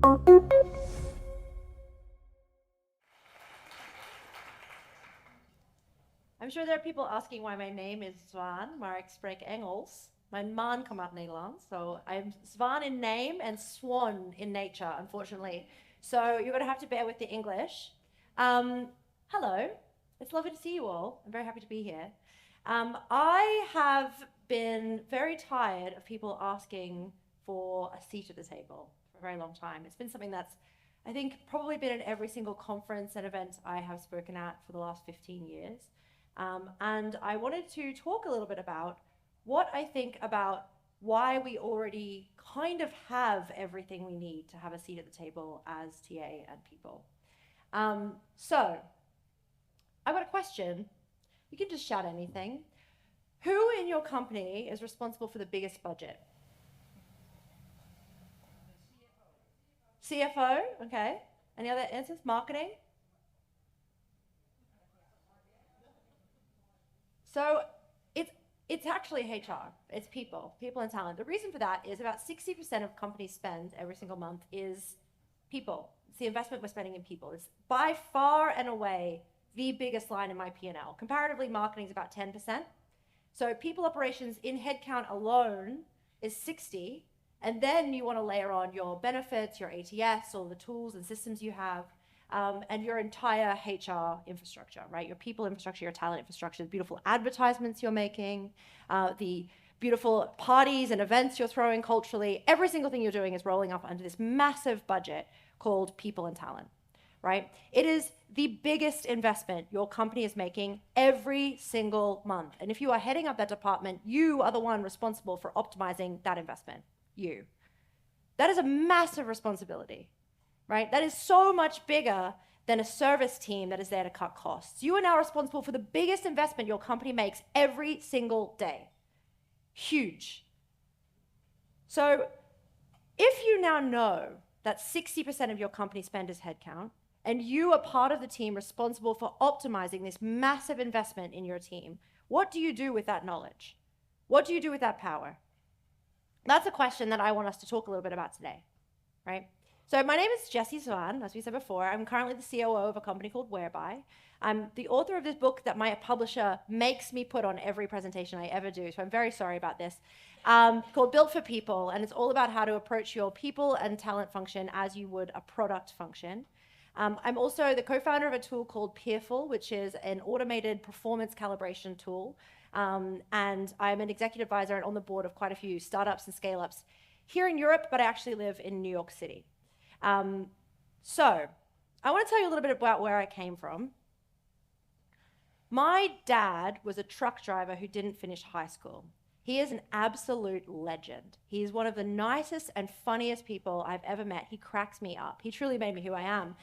I'm sure there are people asking why my name is Zwaan, maar ik spreek Engels. Mijn man komt uit Nederland, so I'm Zwaan in name and Swan in nature, unfortunately. So you're going to have to bear with the English. Hello, it's lovely to see you all. I'm very happy to be here. I have been very tired of people asking for a seat at the table for a very long time. It's been something that's, I think, probably been at every single conference and event I have spoken at for the last 15 years. And I wanted to talk a little bit about what I think about why we already kind of have everything we need to have a seat at the table as TA and people. So, I've got a question. You can just shout anything. Who in your company is responsible for the biggest budget? CFO, okay. Any other answers? Marketing? So it's actually HR, it's people and talent. The reason for that is about 60% of company spend every single month is people. It's the investment we're spending in people. It's by far and away the biggest line in my P&L. Comparatively, marketing is about 10%. So people operations in headcount alone is 60, and then you want to layer on your benefits, your ATS, all the tools and systems you have, and your entire HR infrastructure, right? Your people infrastructure, your talent infrastructure, the beautiful advertisements you're making, the beautiful parties and events you're throwing culturally. Every single thing you're doing is rolling up under this massive budget called people and talent, right? It is the biggest investment your company is making every single month. And if you are heading up that department, you are the one responsible for optimizing that investment, you. That is a massive responsibility. Right? That is so much bigger than a service team that is there to cut costs. You are now responsible for the biggest investment your company makes every single day. Huge. So if you now know that 60% of your company spend is headcount, and you are part of the team responsible for optimizing this massive investment in your team, what do you do with that knowledge? What do you do with that power? That's a question that I want us to talk a little bit about today, right? So my name is Jessica Zwaan, as we said before. I'm currently the COO of a company called Whereby. I'm the author of this book that my publisher makes me put on every presentation I ever do, so I'm very sorry about this, called Built for People, and it's all about how to approach your people and talent function as you would a product function. I'm also the co-founder of a tool called Peerful, which is an automated performance calibration tool, and I'm an executive advisor and on the board of quite a few startups and scale-ups here in Europe, but I actually live in New York City. So I want to tell you a little bit about where I came from. My dad was a truck driver who didn't finish high school. He is an absolute legend. He is one of the nicest and funniest people I've ever met. He cracks me up. He truly made me who I am.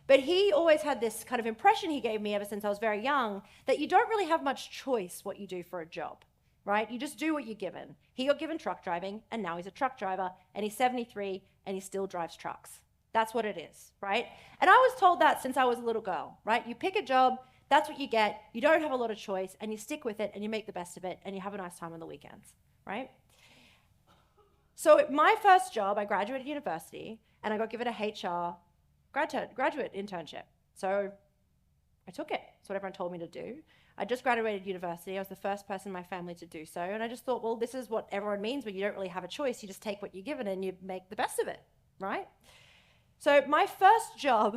But he always had this kind of impression he gave me ever since I was very young, that you don't really have much choice what you do for a job, right? You just do what you're given. He got given truck driving, and now he's a truck driver, and he's 73, and he still drives trucks. That's what it is, right? And I was told that since I was a little girl, right? You pick a job, that's what you get, you don't have a lot of choice, and you stick with it, and you make the best of it, and you have a nice time on the weekends, right? So my first job, I graduated university, and I got given a HR graduate internship. So I took it. That's what everyone told me to do. I just graduated university. I was the first person in my family to do so, and I just thought, well, this is what everyone means when you don't really have a choice. You just take what you're given, and you make the best of it, right? So my first job,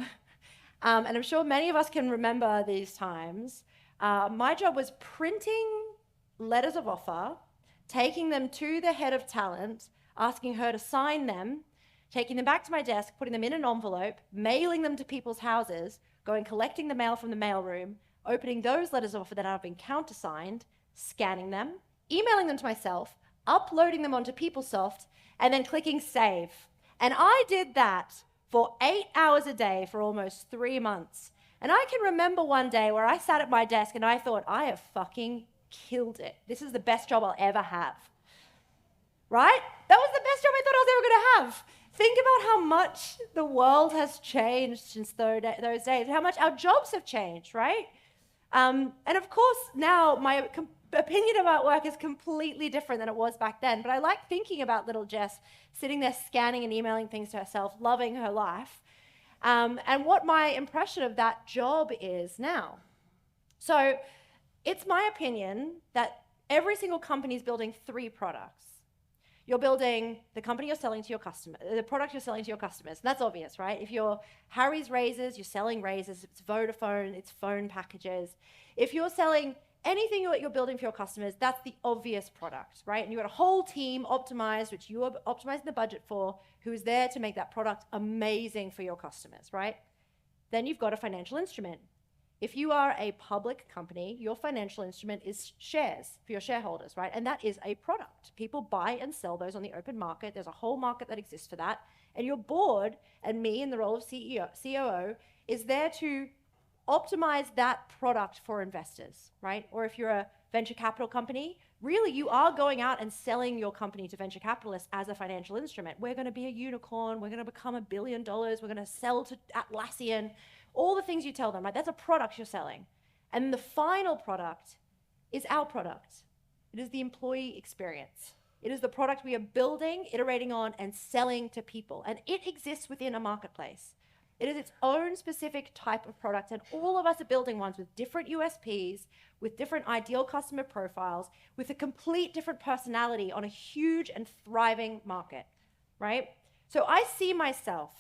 and I'm sure many of us can remember these times, my job was printing letters of offer, taking them to the head of talent, asking her to sign them, taking them back to my desk, putting them in an envelope, mailing them to people's houses, collecting the mail from the mailroom, opening those letters of offer that have been countersigned, scanning them, emailing them to myself, uploading them onto PeopleSoft, and then clicking save. And I did that for 8 hours a day for almost 3 months. And I can remember one day where I sat at my desk and I thought, I have fucking killed it. This is the best job I'll ever have. Right? That was the best job I thought I was ever gonna have. Think about how much the world has changed since those days, how much our jobs have changed, right? And of course, now my opinion about work is completely different than it was back then. But I like thinking about little Jess sitting there scanning and emailing things to herself, loving her life, and what my impression of that job is now. So it's my opinion that every single company is building 3 products. You're building the company you're selling to your customer, the product you're selling to your customers. And that's obvious, right? If you're Harry's Razors, you're selling razors. If it's Vodafone, it's phone packages. If you're selling anything that you're building for your customers, that's the obvious product, right? And you've got a whole team optimized, which you are optimizing the budget for, who is there to make that product amazing for your customers, right? Then you've got a financial instrument. If you are a public company, your financial instrument is shares for your shareholders, right? And that is a product. People buy and sell those on the open market. There's a whole market that exists for that. And your board, and me in the role of COO, is there to optimize that product for investors, right? Or if you're a venture capital company, really you are going out and selling your company to venture capitalists as a financial instrument. We're going to be a unicorn. We're going to become $1 billion. We're going to sell to Atlassian. All the things you tell them, right? That's a product you're selling. And the final product is our product. It is the employee experience. It is the product we are building, iterating on, and selling to people. And it exists within a marketplace. It is its own specific type of product, and all of us are building ones with different USPs, with different ideal customer profiles, with a complete different personality on a huge and thriving market, right? So I see myself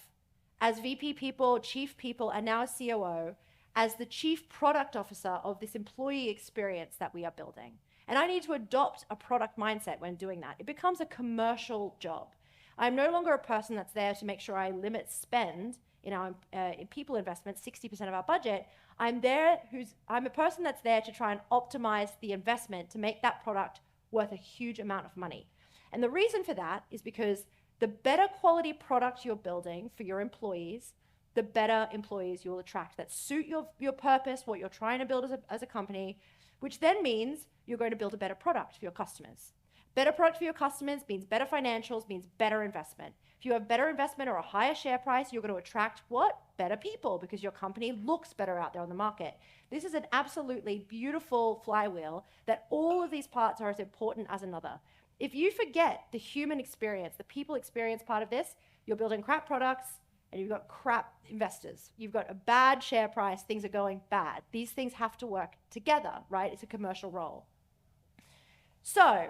as VP people, chief people, and now as COO, as the chief product officer of this employee experience that we are building. And I need to adopt a product mindset when doing that. It becomes a commercial job. I'm no longer a person that's there to make sure I limit spend in our in people investments, 60% of our budget. I'm a person that's there to try and optimize the investment to make that product worth a huge amount of money. And the reason for that is because the better quality product you're building for your employees, the better employees you'll attract that suit your purpose, what you're trying to build as a company, which then means you're going to build a better product for your customers. Better product for your customers means better financials, means better investment. If you have better investment or a higher share price, you're going to attract what? Better people, because your company looks better out there on the market. This is an absolutely beautiful flywheel that all of these parts are as important as another. If you forget the human experience, the people experience part of this, you're building crap products and you've got crap investors. You've got a bad share price, things are going bad. These things have to work together, right? It's a commercial role. So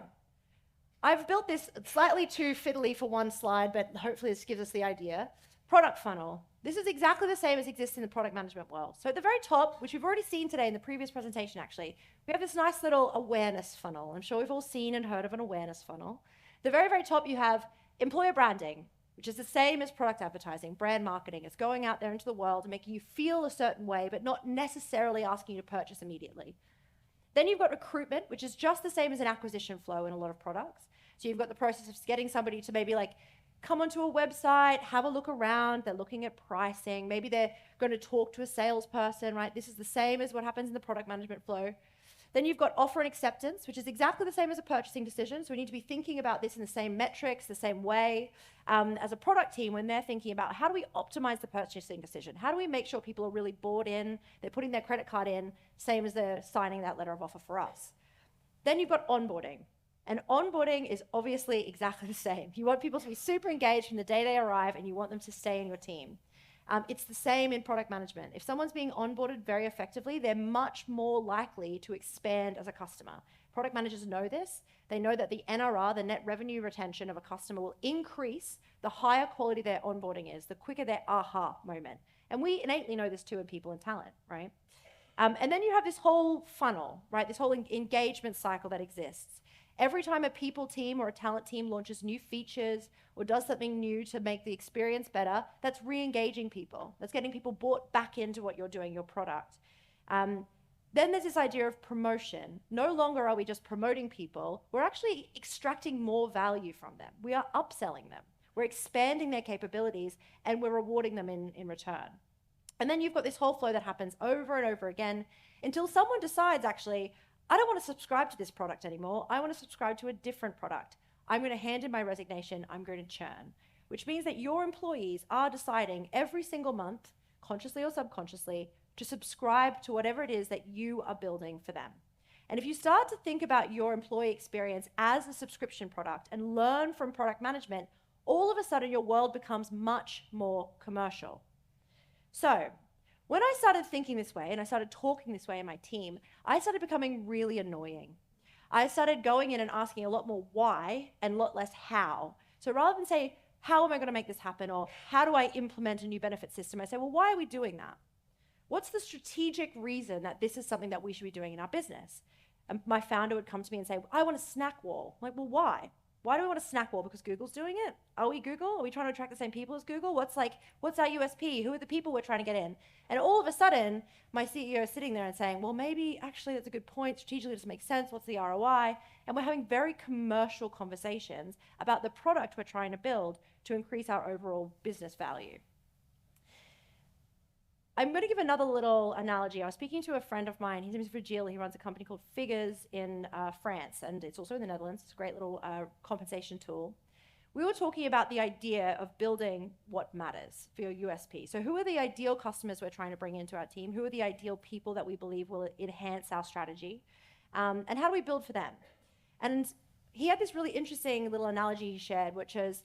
I've built this slightly too fiddly for one slide, but hopefully this gives us the idea. Product funnel. This is exactly the same as exists in the product management world. So at the very top, which we've already seen today in the previous presentation actually, we have this nice little awareness funnel. I'm sure we've all seen and heard of an awareness funnel. At the very, very top, you have employer branding, which is the same as product advertising, brand marketing. It's going out there into the world and making you feel a certain way, but not necessarily asking you to purchase immediately. Then you've got recruitment, which is just the same as an acquisition flow in a lot of products. So you've got the process of getting somebody to maybe like come onto a website, have a look around, they're looking at pricing, maybe they're going to talk to a salesperson, right? This is the same as what happens in the product management flow. Then you've got offer and acceptance, which is exactly the same as a purchasing decision. So we need to be thinking about this in the same metrics, the same way as a product team when they're thinking about how do we optimize the purchasing decision? How do we make sure people are really bought in, they're putting their credit card in, same as they're signing that letter of offer for us. Then you've got onboarding. And onboarding is obviously exactly the same. You want people to be super engaged from the day they arrive and you want them to stay in your team. It's the same in product management. If someone's being onboarded very effectively, they're much more likely to expand as a customer. Product managers know this. They know that the NRR, the net revenue retention of a customer, will increase the higher quality their onboarding is, the quicker their aha moment. And we innately know this too in people and talent, right? And then you have this whole funnel, right? This whole engagement cycle that exists. Every time a people team or a talent team launches new features or does something new to make the experience better, that's re-engaging people. That's getting people bought back into what you're doing, your product. Then there's this idea of promotion. No longer are we just promoting people. We're actually extracting more value from them. We are upselling them. We're expanding their capabilities and we're rewarding them in return. And then you've got this whole flow that happens over and over again until someone decides, actually, I don't want to subscribe to this product anymore. I want to subscribe to a different product. I'm going to hand in my resignation. I'm going to churn, which means that your employees are deciding every single month, consciously or subconsciously, to subscribe to whatever it is that you are building for them. And if you start to think about your employee experience as a subscription product and learn from product management, all of a sudden your world becomes much more commercial. So when I started thinking this way and I started talking this way in my team, I started becoming really annoying. I started going in and asking a lot more why and a lot less how. So rather than say, how am I going to make this happen, or how do I implement a new benefit system, I say, well, why are we doing that? What's the strategic reason that this is something that we should be doing in our business? And my founder would come to me and say, I want a snack wall. I'm like, well, why? Why do we want a snack wall? Because Google's doing it? Are we Google? Are we trying to attract the same people as Google? What's our USP? Who are the people we're trying to get in? And all of a sudden, my CEO is sitting there and saying, well, maybe actually that's a good point. Strategically, it doesn't make sense. What's the ROI? And we're having very commercial conversations about the product we're trying to build to increase our overall business value. I'm going to give another little analogy. I was speaking to a friend of mine. His name is Virgil. He runs a company called Figures in France, and it's also in the Netherlands. It's a great little compensation tool. We were talking about the idea of building what matters for your USP. So who are the ideal customers we're trying to bring into our team? Who are the ideal people that we believe will enhance our strategy? And how do we build for them? And he had this really interesting little analogy he shared, which is,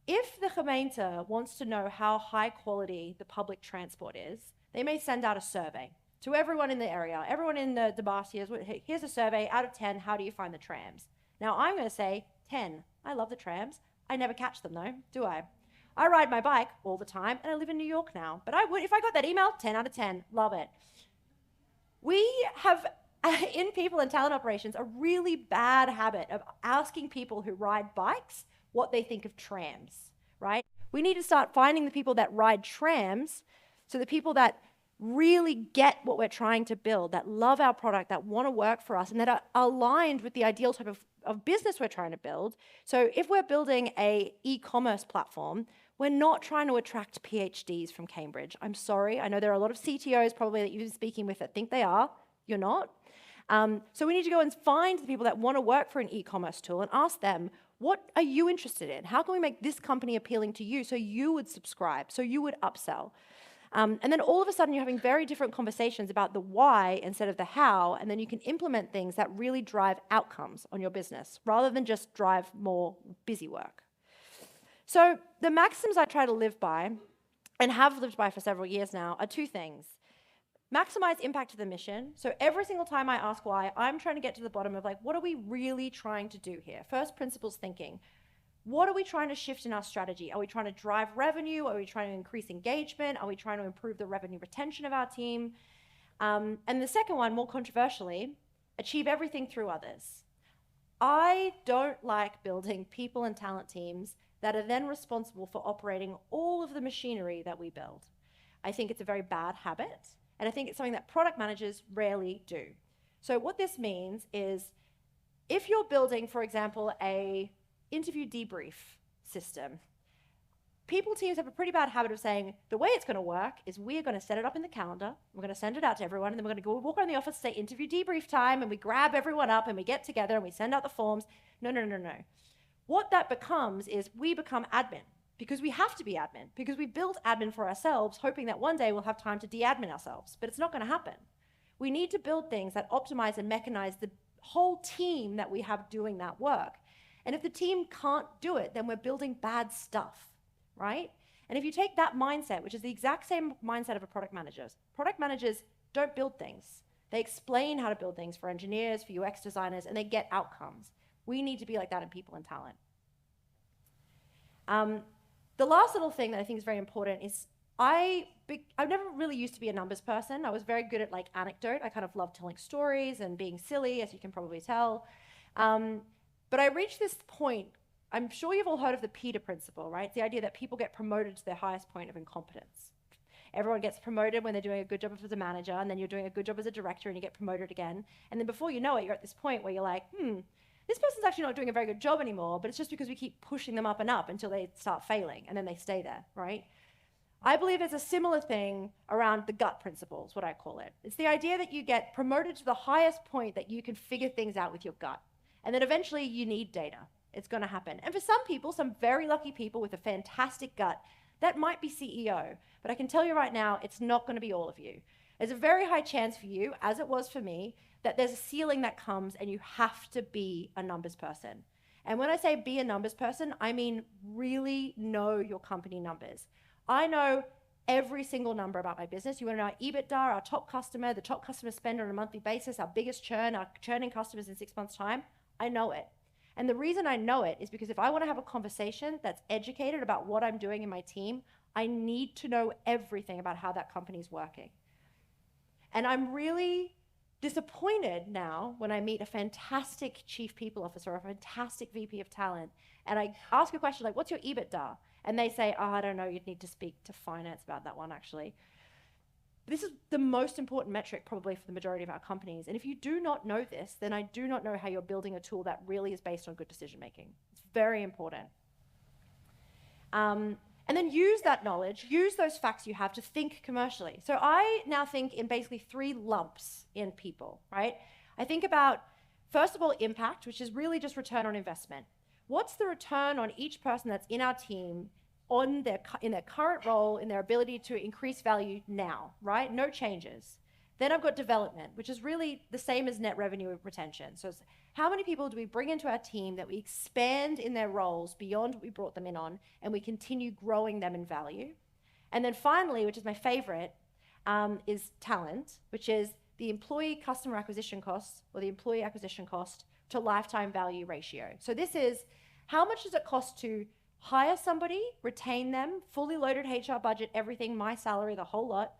if the gemeente wants to know how high quality the public transport is, they may send out a survey to everyone in the area, everyone in the Debassiers. Here's a survey, out of 10, how do you find the trams? Now I'm going to say 10. I love the trams. I never catch them though, do I? I ride my bike all the time, and I live in New York now. But I would, if I got that email, 10 out of 10, love it. We have, in people and talent operations, a really bad habit of asking people who ride bikes what they think of trams, right? We need to start finding the people that ride trams, so the people that really get what we're trying to build, that love our product, that want to work for us, and that are aligned with the ideal type of business we're trying to build. So if we're building a e-commerce platform, we're not trying to attract PhDs from Cambridge. I'm sorry. I know there are a lot of CTOs probably that you've been speaking with that think they are. You're not. So we need to go and find the people that want to work for an e-commerce tool and ask them, what are you interested in? How can we make this company appealing to you so you would subscribe, so you would upsell? And then all of a sudden you're having very different conversations about the why instead of the how, and then you can implement things that really drive outcomes on your business rather than just drive more busy work. So the maxims I try to live by, and have lived by for several years now, are two things. Maximize impact to the mission. So every single time I ask why, I'm trying to get to the bottom of, like, what are we really trying to do here? First principles thinking. What are we trying to shift in our strategy? Are we trying to drive revenue? Are we trying to increase engagement? Are we trying to improve the revenue retention of our team? And the second one, more controversially, achieve everything through others. I don't like building people and talent teams that are then responsible for operating all of the machinery that we build. I think it's a very bad habit. And I think it's something that product managers rarely do. So what this means is, if you're building, for example, a interview debrief system, people teams have a pretty bad habit of saying, the way it's going to work is we're going to set it up in the calendar, we're going to send it out to everyone, and then we're going to go walk around the office, say interview debrief time, and we grab everyone up and we get together and we send out the forms. No, no, no, no. What that becomes is we become admin. Because we have to be admin, because we build admin for ourselves, hoping that one day we'll have time to de-admin ourselves, but it's not going to happen. We need to build things that optimize and mechanize the whole team that we have doing that work. And if the team can't do it, then we're building bad stuff, right? And if you take that mindset, which is the exact same mindset of a product managers don't build things. They explain how to build things for engineers, for UX designers, and they get outcomes. We need to be like that in people and talent. The last little thing that I think is very important is I've never really used to be a numbers person. I was very good at, like, anecdote. I kind of love telling stories and being silly, as you can probably tell. But I reached this point. I'm sure you've all heard of the Peter principle, right? It's the idea that people get promoted to their highest point of incompetence. Everyone gets promoted when they're doing a good job as a manager, and then you're doing a good job as a director and you get promoted again. And then before you know it, you're at this point where you're like, this person's actually not doing a very good job anymore, but it's just because we keep pushing them up and up until they start failing, and then they stay there, right? I believe there's a similar thing around the gut principles, what I call it. It's the idea that you get promoted to the highest point that you can figure things out with your gut. And then eventually you need data. It's going to happen. And for some people, some very lucky people with a fantastic gut, that might be CEO. But I can tell you right now, it's not going to be all of you. There's a very high chance for you, as it was for me, that there's a ceiling that comes and you have to be a numbers person. And when I say be a numbers person, I mean really know your company numbers. I know every single number about my business. You want to know our EBITDA, our top customer, the top customer spend on a monthly basis, our biggest churn, our churning customers in 6 months' time. I know it. And the reason I know it is because if I want to have a conversation that's educated about what I'm doing in my team, I need to know everything about how that company's working. And I'm really disappointed now when I meet a fantastic chief people officer or a fantastic VP of talent, and I ask a question like, what's your EBITDA? And they say, oh, I don't know, you'd need to speak to finance about that one, actually. This is the most important metric probably for the majority of our companies. And if you do not know this, then I do not know how you're building a tool that really is based on good decision making. It's very important. And then use that knowledge, use those facts you have to think commercially. So I now think in basically 3 lumps in people, right? I think about, first of all, impact, which is really just return on investment. What's the return on each person that's in our team in their current role, in their ability to increase value now, right? No changes. Then I've got development, which is really the same as net revenue retention. So it's how many people do we bring into our team that we expand in their roles beyond what we brought them in on, and we continue growing them in value? And then finally, which is my favorite, is talent, which is the employee customer acquisition cost or the employee acquisition cost to lifetime value ratio. So this is how much does it cost to hire somebody, retain them, fully loaded HR budget, everything, my salary, the whole lot,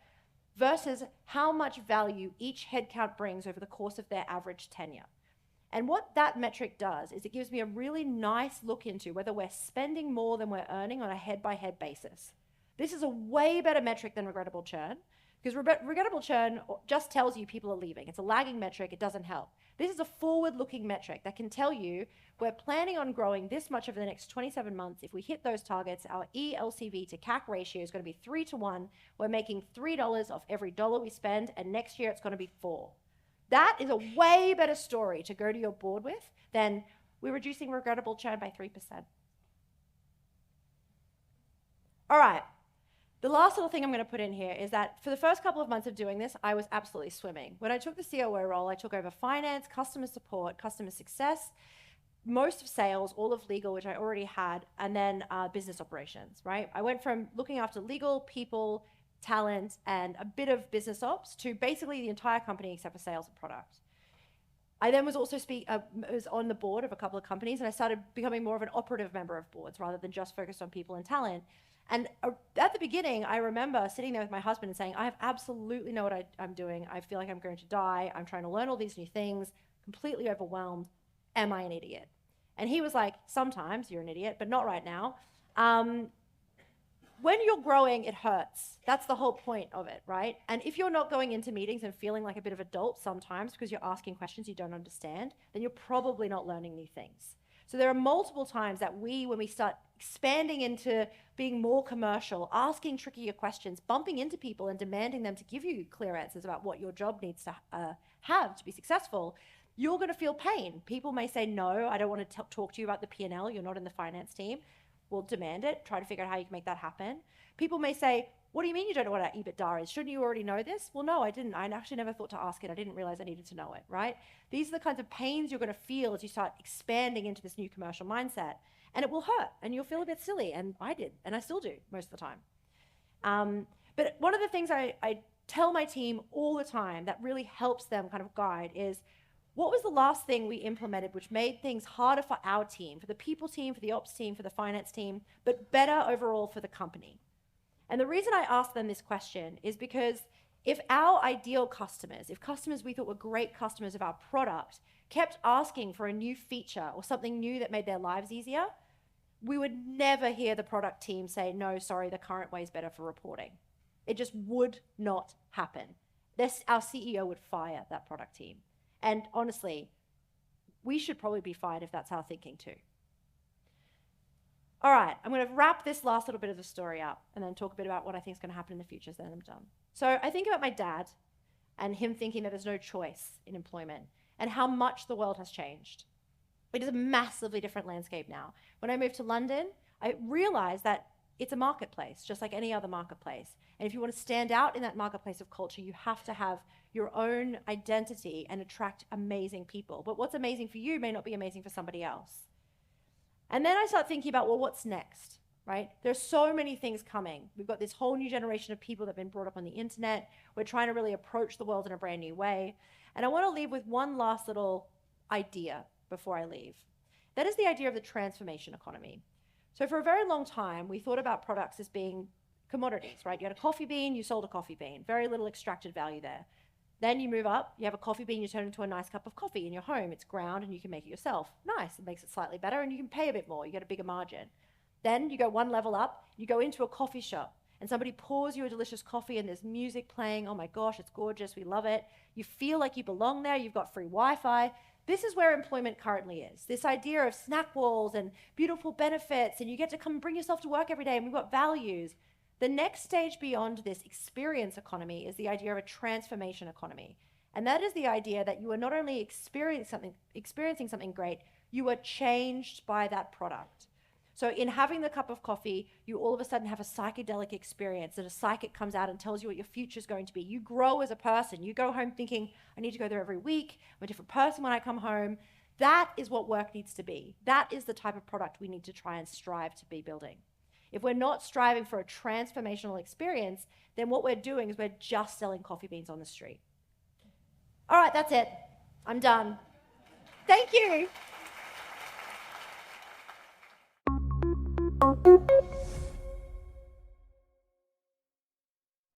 versus how much value each headcount brings over the course of their average tenure. And what that metric does is it gives me a really nice look into whether we're spending more than we're earning on a head-by-head basis. This is a way better metric than regrettable churn, because regrettable churn just tells you people are leaving. It's a lagging metric, it doesn't help. This is a forward-looking metric that can tell you we're planning on growing this much over the next 27 months. If we hit those targets, our ELCV to CAC ratio is going to be 3 to 1. We're making $3 off every dollar we spend, and next year it's going to be 4. That is a way better story to go to your board with than we're reducing regrettable churn by 3%. All right. The last little thing I'm going to put in here is that for the first couple of months of doing this, I was absolutely swimming. When I took the COO role, I took over finance, customer support, customer success, most of sales, all of legal, which I already had, and then business operations, right? I went from looking after legal, people, talent, and a bit of business ops to basically the entire company except for sales and product. I then was also was on the board of a couple of companies, and I started becoming more of an operative member of boards rather than just focused on people and talent. And at the beginning, I remember sitting there with my husband and saying, I have absolutely know what I'm doing. I feel like I'm going to die. I'm trying to learn all these new things, completely overwhelmed. Am I an idiot? And he was like, sometimes you're an idiot, but not right now. When you're growing, it hurts. That's the whole point of it, right? And if you're not going into meetings and feeling like a bit of adult sometimes because you're asking questions you don't understand, then you're probably not learning new things. So there are multiple times that when we start expanding into being more commercial, asking trickier questions, bumping into people and demanding them to give you clear answers about what your job needs to have to be successful, you're going to feel pain. People may say, no, I don't want to talk to you about the P&L. You're not in the finance team. We'll demand it, try to figure out how you can make that happen. People may say, what do you mean you don't know what our EBITDA is? Shouldn't you already know this? Well, no, I didn't. I actually never thought to ask it. I didn't realize I needed to know it, right? These are the kinds of pains you're going to feel as you start expanding into this new commercial mindset. And it will hurt, and you'll feel a bit silly, and I did, and I still do most of the time. But one of the things I tell my team all the time that really helps them kind of guide is, what was the last thing we implemented which made things harder for our team, for the people team, for the ops team, for the finance team, but better overall for the company? And the reason I ask them this question is because if our ideal customers, if customers we thought were great customers of our product, kept asking for a new feature or something new that made their lives easier, we would never hear the product team say, no, sorry, the current way is better for reporting. It just would not happen. Our CEO would fire that product team. And honestly, we should probably be fired if that's our thinking too. All right, I'm going to wrap this last little bit of the story up and then talk a bit about what I think is going to happen in the future, so then I'm done. So I think about my dad and him thinking that there's no choice in employment and how much the world has changed. It is a massively different landscape now. When I moved to London, I realized that it's a marketplace, just like any other marketplace. And if you want to stand out in that marketplace of culture, you have to have your own identity and attract amazing people. But what's amazing for you may not be amazing for somebody else. And then I start thinking about, well, what's next, right? There's so many things coming. We've got this whole new generation of people that have been brought up on the internet. We're trying to really approach the world in a brand new way. And I want to leave with one last little idea before I leave. That is the idea of the transformation economy. So for a very long time, we thought about products as being commodities, right? You had a coffee bean, you sold a coffee bean. Very little extracted value there. Then you move up, you have a coffee bean, you turn it into a nice cup of coffee in your home. It's ground and you can make it yourself. Nice, it makes it slightly better and you can pay a bit more, you get a bigger margin. Then you go one level up, you go into a coffee shop and somebody pours you a delicious coffee and there's music playing. Oh my gosh, it's gorgeous, we love it. You feel like you belong there, you've got free Wi-Fi. This is where employment currently is. This idea of snack walls and beautiful benefits, and you get to come and bring yourself to work every day, and we've got values. The next stage beyond this experience economy is the idea of a transformation economy. And that is the idea that you are not only experiencing something great, you are changed by that product. So in having the cup of coffee, you all of a sudden have a psychedelic experience, and a psychic comes out and tells you what your future is going to be. You grow as a person. You go home thinking, I need to go there every week. I'm a different person when I come home. That is what work needs to be. That is the type of product we need to try and strive to be building. If we're not striving for a transformational experience, then what we're doing is we're just selling coffee beans on the street. All right, that's it. I'm done. Thank you.